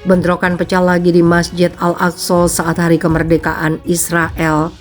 Bentrokan pecah lagi di Masjid Al-Aqsa saat hari kemerdekaan Israel.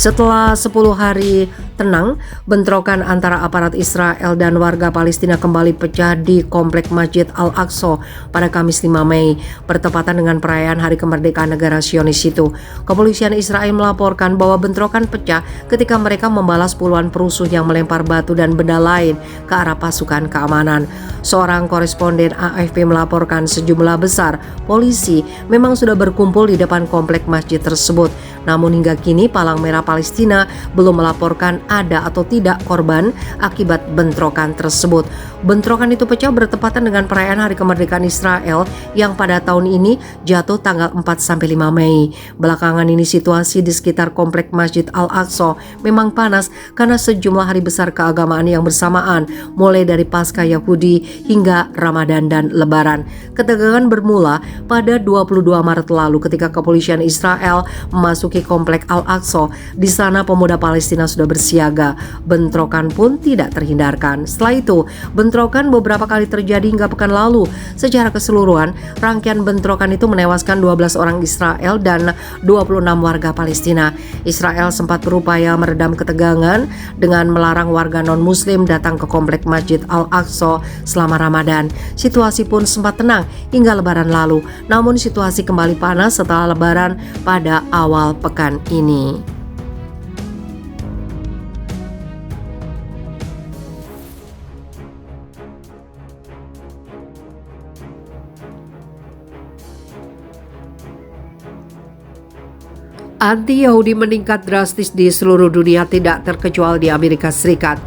Setelah 10 hari tenang, bentrokan antara aparat Israel dan warga Palestina kembali pecah di Komplek Masjid Al-Aqsa pada Kamis 5 Mei, bertepatan dengan perayaan Hari Kemerdekaan Negara Zionis itu. Kepolisian Israel melaporkan bahwa bentrokan pecah ketika mereka membalas puluhan perusuh yang melempar batu dan benda lain ke arah pasukan keamanan. Seorang koresponden AFP melaporkan sejumlah besar polisi memang sudah berkumpul di depan komplek masjid tersebut. Namun hingga kini Palang Merah Palestina belum melaporkan ada atau tidak korban akibat bentrokan tersebut. Bentrokan itu pecah bertepatan dengan perayaan Hari Kemerdekaan Israel yang pada tahun ini jatuh tanggal 4-5 Mei. Belakangan ini situasi di sekitar komplek Masjid Al-Aqsa memang panas karena sejumlah hari besar keagamaan yang bersamaan, mulai dari Paskah Yahudi hingga Ramadan dan Lebaran. Ketegangan bermula pada 22 Maret lalu ketika kepolisian Israel memasuki komplek Al-Aqsa. Di sana pemuda Palestina sudah bersiaga. Bentrokan pun tidak terhindarkan. Setelah itu, bentrokan beberapa kali terjadi hingga pekan lalu. Secara keseluruhan, rangkaian bentrokan itu menewaskan 12 orang Israel dan 26 warga Palestina. Israel sempat berupaya meredam ketegangan dengan melarang warga non-muslim datang ke komplek Masjid Al-Aqsa selama Ramadan. Situasi pun sempat tenang hingga Lebaran lalu. Namun situasi kembali panas setelah Lebaran pada awal pekan ini. Anti-Yahudi meningkat drastis di seluruh dunia, tidak terkecuali di Amerika Serikat.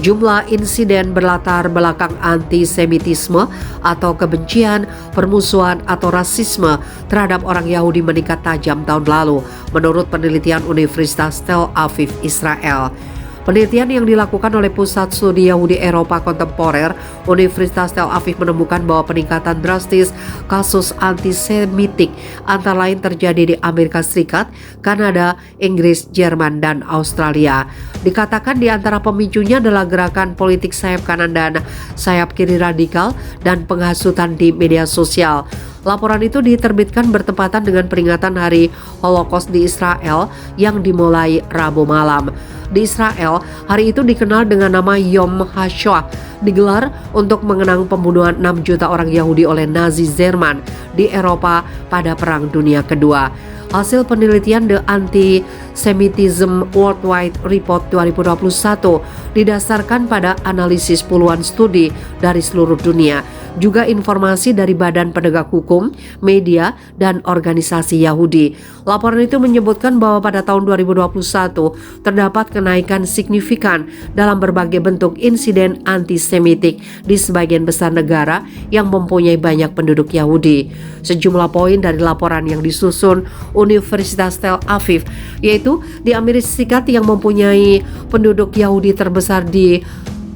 Jumlah insiden berlatar belakang antisemitisme atau kebencian, permusuhan atau rasisme terhadap orang Yahudi meningkat tajam tahun lalu, menurut penelitian Universitas Tel Aviv, Israel. Penelitian yang dilakukan oleh Pusat Studi Yahudi Eropa Kontemporer Universitas Tel Aviv menemukan bahwa peningkatan drastis kasus antisemitik antara lain terjadi di Amerika Serikat, Kanada, Inggris, Jerman, dan Australia. Dikatakan di antara pemicunya adalah gerakan politik sayap kanan dan sayap kiri radikal dan penghasutan di media sosial. Laporan itu diterbitkan bertepatan dengan peringatan Hari Holocaust di Israel yang dimulai Rabu malam. Di Israel, hari itu dikenal dengan nama Yom HaShoah, digelar untuk mengenang pembunuhan 6 juta orang Yahudi oleh Nazi Jerman di Eropa pada Perang Dunia Kedua. Hasil penelitian The Anti-Semitism Worldwide Report 2021 didasarkan pada analisis puluhan studi dari seluruh dunia, juga informasi dari badan penegak hukum, media, dan organisasi Yahudi. Laporan itu menyebutkan bahwa pada tahun 2021 terdapat kenaikan signifikan dalam berbagai bentuk insiden antisemitik di sebagian besar negara yang mempunyai banyak penduduk Yahudi. Sejumlah poin dari laporan yang disusun Universitas Tel Aviv, yaitu di Amerika Serikat yang mempunyai penduduk Yahudi terbesar di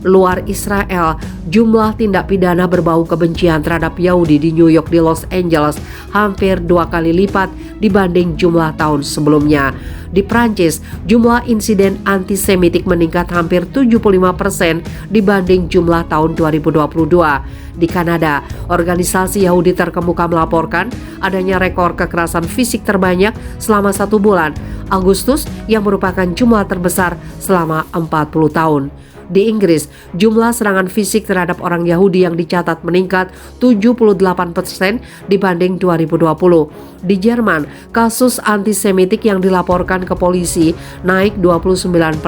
luar Israel, jumlah tindak pidana berbau kebencian terhadap Yahudi di New York, di Los Angeles hampir 2 kali lipat dibanding jumlah tahun sebelumnya. Di Prancis, jumlah insiden antisemitik meningkat hampir 75% dibanding jumlah tahun 2022. Di Kanada, organisasi Yahudi terkemuka melaporkan adanya rekor kekerasan fisik terbanyak selama 1 bulan, Agustus, yang merupakan jumlah terbesar selama 40 tahun. Di Inggris, jumlah serangan fisik terhadap orang Yahudi yang dicatat meningkat 78% dibanding 2020. Di Jerman, kasus antisemitik yang dilaporkan ke polisi naik 29%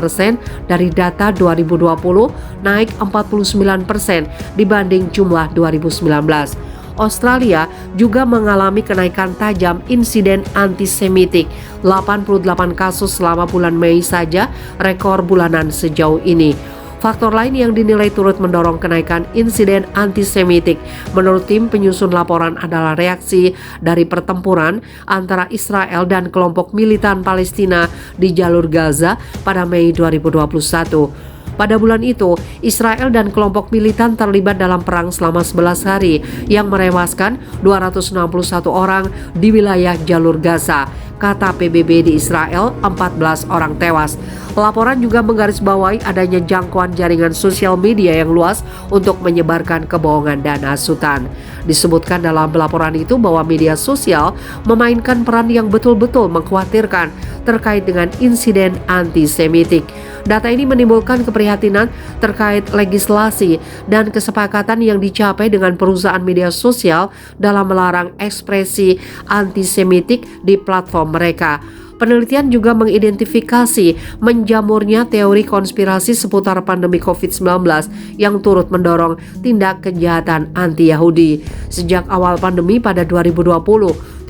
dari data 2020, naik 49% dibanding jumlah 2019. Australia juga mengalami kenaikan tajam insiden antisemitik, 88 kasus selama bulan Mei saja, rekor bulanan sejauh ini. Faktor lain yang dinilai turut mendorong kenaikan insiden antisemitik menurut tim penyusun laporan adalah reaksi dari pertempuran antara Israel dan kelompok militan Palestina di jalur Gaza pada Mei 2021. Pada bulan itu, Israel dan kelompok militan terlibat dalam perang selama 11 hari yang merewaskan 261 orang di wilayah jalur Gaza. Kata PBB di Israel, 14 orang tewas. Laporan juga menggarisbawahi adanya jangkauan jaringan sosial media yang luas untuk menyebarkan kebohongan dan hasutan. Disebutkan dalam laporan itu bahwa media sosial memainkan peran yang betul-betul mengkhawatirkan terkait dengan insiden antisemitik. Data ini menimbulkan keprihatinan terkait legislasi dan kesepakatan yang dicapai dengan perusahaan media sosial dalam melarang ekspresi antisemitik di platform mereka. Penelitian juga mengidentifikasi menjamurnya teori konspirasi seputar pandemi COVID-19 yang turut mendorong tindak kejahatan anti-Yahudi. Sejak awal pandemi pada 2020,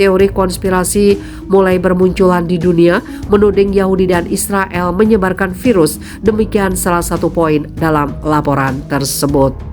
teori konspirasi mulai bermunculan di dunia menuding Yahudi dan Israel menyebarkan virus. Demikian salah satu poin dalam laporan tersebut.